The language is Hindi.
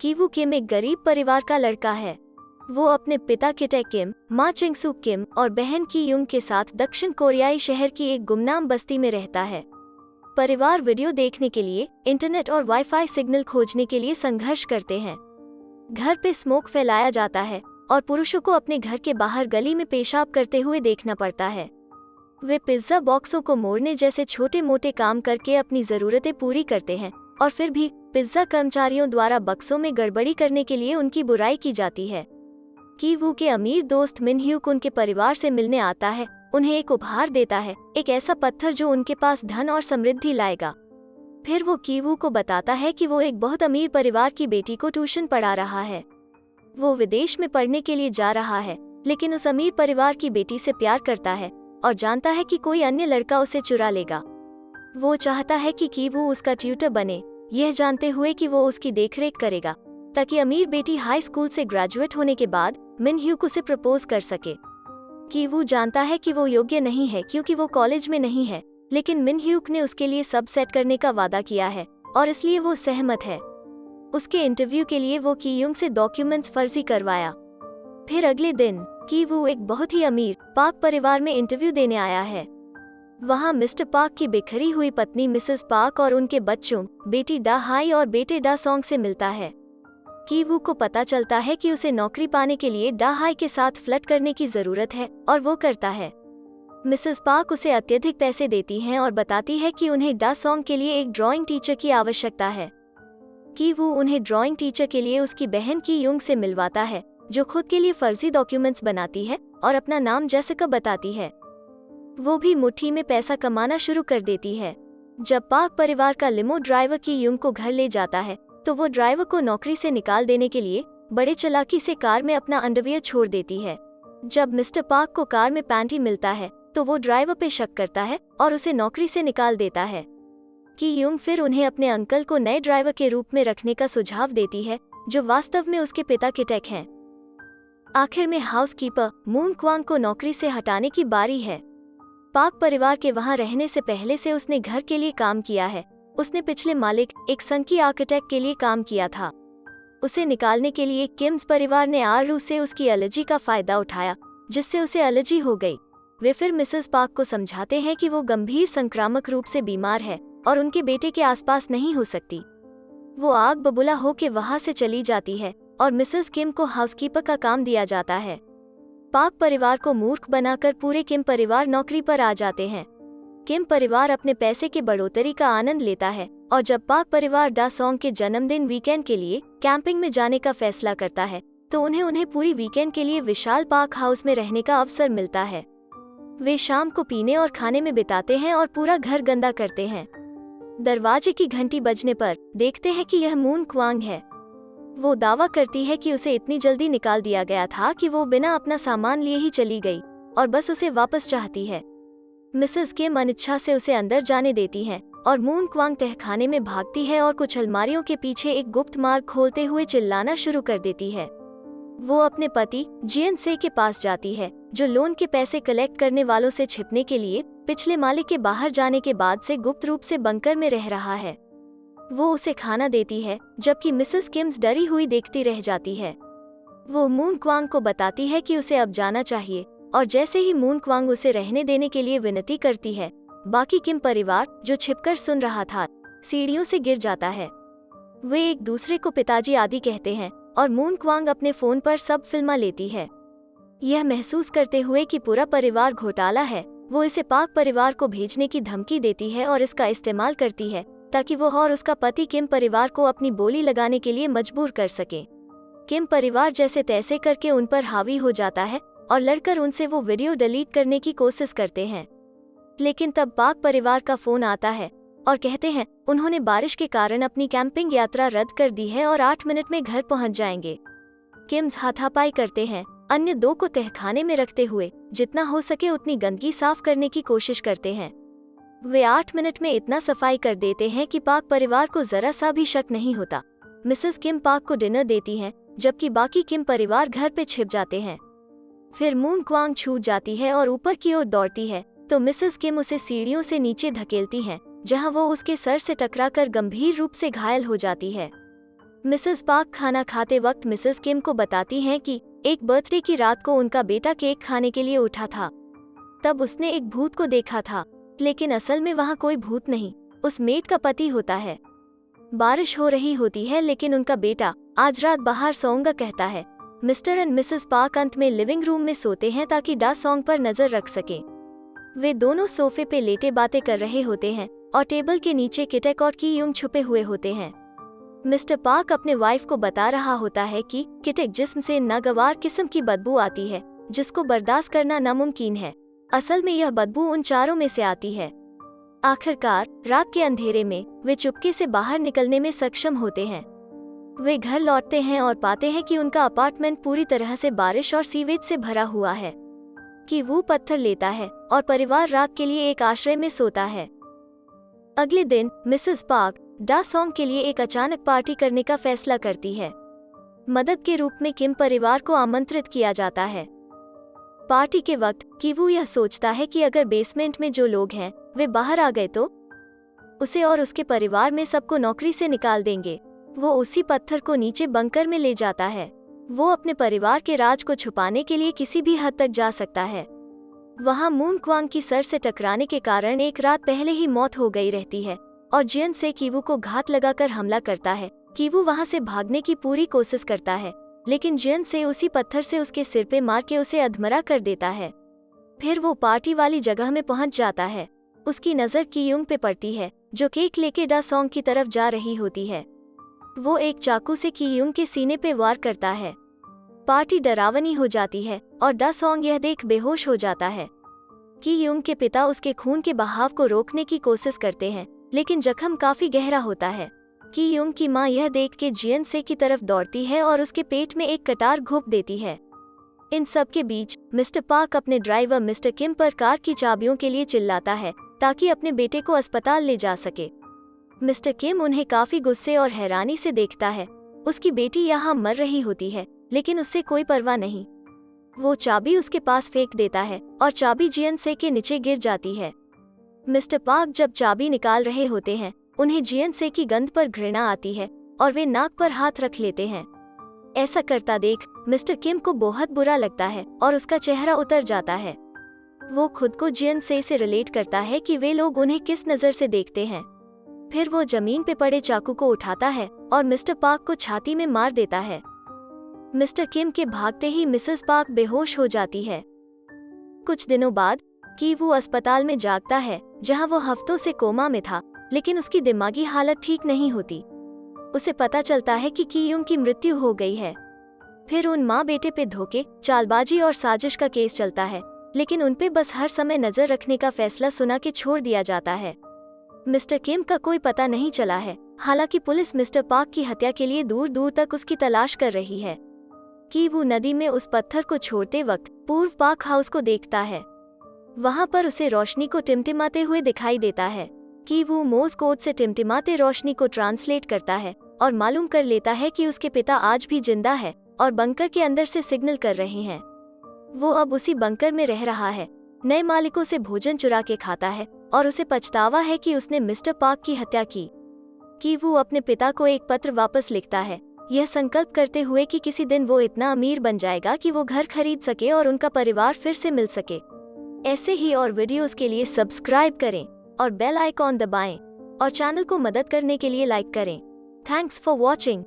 कीवू किम एक गरीब परिवार का लड़का है। वो अपने पिता किटे किम, माँ चिंगसू किम और बहन की युंग के साथ दक्षिण कोरियाई शहर की एक गुमनाम बस्ती में रहता है। परिवार वीडियो देखने के लिए इंटरनेट और वाईफाई सिग्नल खोजने के लिए संघर्ष करते हैं। घर पे स्मोक फैलाया जाता है और पुरुषों को अपने घर के बाहर गली में पेशाब करते हुए देखना पड़ता है। वे पिज्जा बॉक्सों को मोड़ने जैसे छोटे मोटे काम करके अपनी जरूरतें पूरी करते हैं और फिर भी पिज्जा कर्मचारियों द्वारा बक्सों में गड़बड़ी करने के लिए उनकी बुराई की जाती है। कीवू के अमीर दोस्त मिन ह्यूक उनके परिवार से मिलने आता है, उन्हें एक उपहार देता है, एक ऐसा पत्थर जो उनके पास धन और समृद्धि लाएगा। फिर वो कीवू को बताता है कि वो एक बहुत अमीर परिवार की बेटी को ट्यूशन पढ़ा रहा है। वो विदेश में पढ़ने के लिए जा रहा है, लेकिन उस अमीर परिवार की बेटी से प्यार करता है और जानता है कि कोई अन्य लड़का उसे चुरा लेगा। वो चाहता है कि कीवू उसका ट्यूटर बने, यह जानते हुए कि वो उसकी देखरेख करेगा ताकि अमीर बेटी हाई स्कूल से ग्रेजुएट होने के बाद मिन ह्यूक उसे प्रपोज कर सके। कीवू जानता है कि वो योग्य नहीं है क्योंकि वो कॉलेज में नहीं है, लेकिन मिन ह्यूक ने उसके लिए सब सेट करने का वादा किया है और इसलिए वो सहमत है। उसके इंटरव्यू के लिए वो की युंग से डॉक्यूमेंट्स फर्जी करवाया। फिर अगले दिन कीवू एक बहुत ही अमीर पाक परिवार में इंटरव्यू देने आया है। वहाँ मिस्टर पाक की बिखरी हुई पत्नी मिसेस पाक और उनके बच्चों बेटी डा हाई और बेटे डा सॉन्ग से मिलता है। कीवू को पता चलता है कि उसे नौकरी पाने के लिए डा हाई के साथ फ्लर्ट करने की जरूरत है और वो करता है। मिसेस पाक उसे अत्यधिक पैसे देती हैं और बताती है कि उन्हें डा सॉन्ग के लिए एक ड्राइंग टीचर की आवश्यकता है। कीवू उन्हें ड्राइंग टीचर के लिए उसकी बहन की युंग से मिलवाता है, जो खुद के लिए फर्जी डॉक्यूमेंट्स बनाती है और अपना नाम जेसिका बताती है। वो भी मुट्ठी में पैसा कमाना शुरू कर देती है। जब पाक परिवार का लिमो ड्राइवर की युंग को घर ले जाता है तो वो ड्राइवर को नौकरी से निकाल देने के लिए बड़े चालाकी से कार में अपना अंडरवियर छोड़ देती है। जब मिस्टर पाक को कार में पैंटी मिलता है तो वो ड्राइवर पे शक करता है और उसे नौकरी से निकाल देता है। की युंग फिर उन्हें अपने अंकल को नए ड्राइवर के रूप में रखने का सुझाव देती है, जो वास्तव में उसके पिता के टेक हैं। आखिर में हाउसकीपर मून क्वांग को नौकरी से हटाने की बारी है। पाक परिवार के वहां रहने से पहले से उसने घर के लिए काम किया है। उसने पिछले मालिक एक संकी आर्किटेक्ट के लिए काम किया था। उसे निकालने के लिए किम्स परिवार ने आरू से उसकी एलर्जी का फायदा उठाया, जिससे उसे एलर्जी हो गई। वे फिर मिसेस पाक को समझाते हैं कि वो गंभीर संक्रामक रूप से बीमार है और उनके बेटे के आसपास नहीं हो सकती। वो आग बबूला हो के वहां से चली जाती है और मिसेस किम को हाउसकीपर का काम दिया जाता है। पाक परिवार को मूर्ख बनाकर पूरे किम परिवार नौकरी पर आ जाते हैं। किम परिवार अपने पैसे की बढ़ोतरी का आनंद लेता है और जब पाक परिवार डा सॉन्ग के जन्मदिन वीकेंड के लिए कैंपिंग में जाने का फैसला करता है तो उन्हें पूरी वीकेंड के लिए विशाल पाक हाउस में रहने का अवसर मिलता है। वे शाम को पीने और खाने में बिताते हैं और पूरा घर गंदा करते हैं। दरवाजे की घंटी बजने पर देखते हैं कि यह मून क्वांग है। वो दावा करती है कि उसे इतनी जल्दी निकाल दिया गया था कि वो बिना अपना सामान लिए ही चली गई और बस उसे वापस चाहती है। मिसेस किम अनिच्छा से उसे अंदर जाने देती हैं और मून क्वांग तहखाने में भागती है और कुछ अलमारियों के पीछे एक गुप्त मार्ग खोलते हुए चिल्लाना शुरू कर देती है। वो अपने पति जियन से के पास जाती है, जो लोन के पैसे कलेक्ट करने वालों से छिपने के लिए पिछले मालिक के बाहर जाने के बाद से गुप्त रूप से बंकर में रह रहा है। वो उसे खाना देती है, जबकि मिसेस किम्स डरी हुई देखती रह जाती है। वो मून क्वांग को बताती है कि उसे अब जाना चाहिए और जैसे ही मून क्वांग उसे रहने देने के लिए विनती करती है, बाकी किम परिवार, जो छिपकर सुन रहा था, सीढ़ियों से गिर जाता है। वे एक दूसरे को पिताजी आदि कहते हैं और मून क्वांग अपने फोन पर सब फिल्मा लेती है। यह महसूस करते हुए कि पूरा परिवार घोटाला है, वो इसे पाक परिवार को भेजने की धमकी देती है और इसका इस्तेमाल करती है ताकि वो और उसका पति किम परिवार को अपनी बोली लगाने के लिए मजबूर कर सके। किम परिवार जैसे तैसे करके उन पर हावी हो जाता है और लड़कर उनसे वो वीडियो डिलीट करने की कोशिश करते हैं। लेकिन तब पाक परिवार का फोन आता है और कहते हैं उन्होंने बारिश के कारण अपनी कैंपिंग यात्रा रद्द कर दी है और 8 मिनट में घर पहुंच जाएंगे। किम्स हाथापाई करते हैं, अन्य दो को तहखाने में रखते हुए जितना हो सके उतनी गंदगी साफ करने की कोशिश करते हैं। वे 8 मिनट में इतना सफाई कर देते हैं कि पाक परिवार को जरा सा भी शक नहीं होता। मिसेस किम पाक को डिनर देती हैं, जबकि बाकी किम परिवार घर पे छिप जाते हैं। फिर मून क्वांग छूट जाती है और ऊपर की ओर दौड़ती है तो मिसेस किम उसे सीढ़ियों से नीचे धकेलती हैं, जहां वो उसके सर से टकराकर गंभीर रूप से घायल हो जाती है। मिसेस पार्क खाना खाते वक्त मिसेस किम को बताती हैं कि एक बर्थडे की रात को उनका बेटा केक खाने के लिए उठा था। तब उसने एक भूत को देखा था, लेकिन असल में वहाँ कोई भूत नहीं, उस मेड का पति होता है। बारिश हो रही होती है लेकिन उनका बेटा आज रात बाहर सोऊंगा कहता है। मिस्टर एंड मिसेस पार्क अंत में लिविंग रूम में सोते हैं ताकि डा सॉन्ग पर नजर रख सके। वे दोनों सोफे पे लेटे बातें कर रहे होते हैं और टेबल के नीचे किटेक और की यूंग छुपे हुए होते हैं। मिस्टर पार्क अपने वाइफ को बता रहा होता है कि किटेक जिस्म से नागवार किस्म की बदबू आती है जिसको बर्दाश्त करना नामुमकिन है। असल में यह बदबू उन चारों में से आती है। आखिरकार रात के अंधेरे में वे चुपके से बाहर निकलने में सक्षम होते हैं। वे घर लौटते हैं और पाते हैं कि उनका अपार्टमेंट पूरी तरह से बारिश और सीवेज से भरा हुआ है। कि वो पत्थर लेता है और परिवार रात के लिए एक आश्रय में सोता है। अगले दिन मिसेस पार्क डा सॉन्ग के लिए एक अचानक पार्टी करने का फैसला करती है। मदद के रूप में किम परिवार को आमंत्रित किया जाता है। पार्टी के वक्त कीवू यह सोचता है कि अगर बेसमेंट में जो लोग हैं वे बाहर आ गए तो उसे और उसके परिवार में सबको नौकरी से निकाल देंगे। वो उसी पत्थर को नीचे बंकर में ले जाता है। वो अपने परिवार के राज को छुपाने के लिए किसी भी हद तक जा सकता है। वहाँ मून क्वांग की सर से टकराने के कारण एक रात पहले ही मौत हो गई रहती है और जियन से कीवू को घात लगाकर हमला करता है। कीवू वहाँ से भागने की पूरी कोशिश करता है लेकिन जियन से उसी पत्थर से उसके सिर पे मार के उसे अधमरा कर देता है। फिर वो पार्टी वाली जगह में पहुंच जाता है। उसकी नज़र की यूंग पे पड़ती है जो केक लेके डा सॉन्ग की तरफ जा रही होती है। वो एक चाकू से की यूंग के सीने पे वार करता है। पार्टी डरावनी हो जाती है और डा सॉन्ग यह देख बेहोश हो जाता है। की यूंग के पिता उसके खून के बहाव को रोकने की कोशिश करते हैं लेकिन जख्म काफी गहरा होता है। की यूंग की माँ यह देख के जियन से की तरफ दौड़ती है और उसके पेट में एक कटार घोंप देती है। इन सब के बीच मिस्टर पार्क अपने ड्राइवर मिस्टर किम पर कार की चाबियों के लिए चिल्लाता है ताकि अपने बेटे को अस्पताल ले जा सके। मिस्टर किम उन्हें काफी गुस्से और हैरानी से देखता है। उसकी बेटी यहाँ मर रही होती है लेकिन उससे कोई परवाह नहीं। वो चाबी उसके पास फेंक देता है और चाबी जियन से के नीचे गिर जाती है। मिस्टर पार्क जब चाबी निकाल रहे होते हैं उन्हें जियन से की गंध पर घृणा आती है और वे नाक पर हाथ रख लेते हैं। ऐसा करता देख मिस्टर किम को बहुत बुरा लगता है और उसका चेहरा उतर जाता है। वो खुद को जियन से रिलेट करता है कि वे लोग उन्हें किस नज़र से देखते हैं। फिर वो जमीन पे पड़े चाकू को उठाता है और मिस्टर पार्क को छाती में मार देता है। मिस्टर किम के भागते ही मिसेस पार्क बेहोश हो जाती है। कुछ दिनों बाद कीवू अस्पताल में जागता है जहां वो हफ्तों से कोमा में था लेकिन उसकी दिमागी हालत ठीक नहीं होती। उसे पता चलता है कि की यूंग की मृत्यु हो गई है। फिर उन माँ बेटे पे धोखे, चालबाजी और साजिश का केस चलता है लेकिन उनपे बस हर समय नजर रखने का फैसला सुना के छोड़ दिया जाता है। मिस्टर किम का कोई पता नहीं चला है। हालांकि पुलिस मिस्टर पार्क की हत्या के लिए दूर दूर तक उसकी तलाश कर रही है। कीवू नदी में उस पत्थर को छोड़ते वक्त पूर्व पार्क हाउस को देखता है। वहां पर उसे रोशनी को टिमटिमाते हुए दिखाई देता है। कीवू मोर्स कोड से टिमटिमाते रोशनी को ट्रांसलेट करता है और मालूम कर लेता है कि उसके पिता आज भी जिंदा है और बंकर के अंदर से सिग्नल कर रहे हैं। वो अब उसी बंकर में रह रहा है, नए मालिकों से भोजन चुरा के खाता है और उसे पछतावा है कि उसने मिस्टर पार्क की हत्या की। कीवू अपने पिता को एक पत्र वापस लिखता है, यह संकल्प करते हुए कि किसी दिन वो इतना अमीर बन जाएगा कि वो घर खरीद सके और उनका परिवार फिर से मिल सके। ऐसे ही और वीडियोस के लिए सब्सक्राइब करें और बेल आइकॉन दबाएं और चैनल को मदद करने के लिए लाइक करें। Thanks for watching.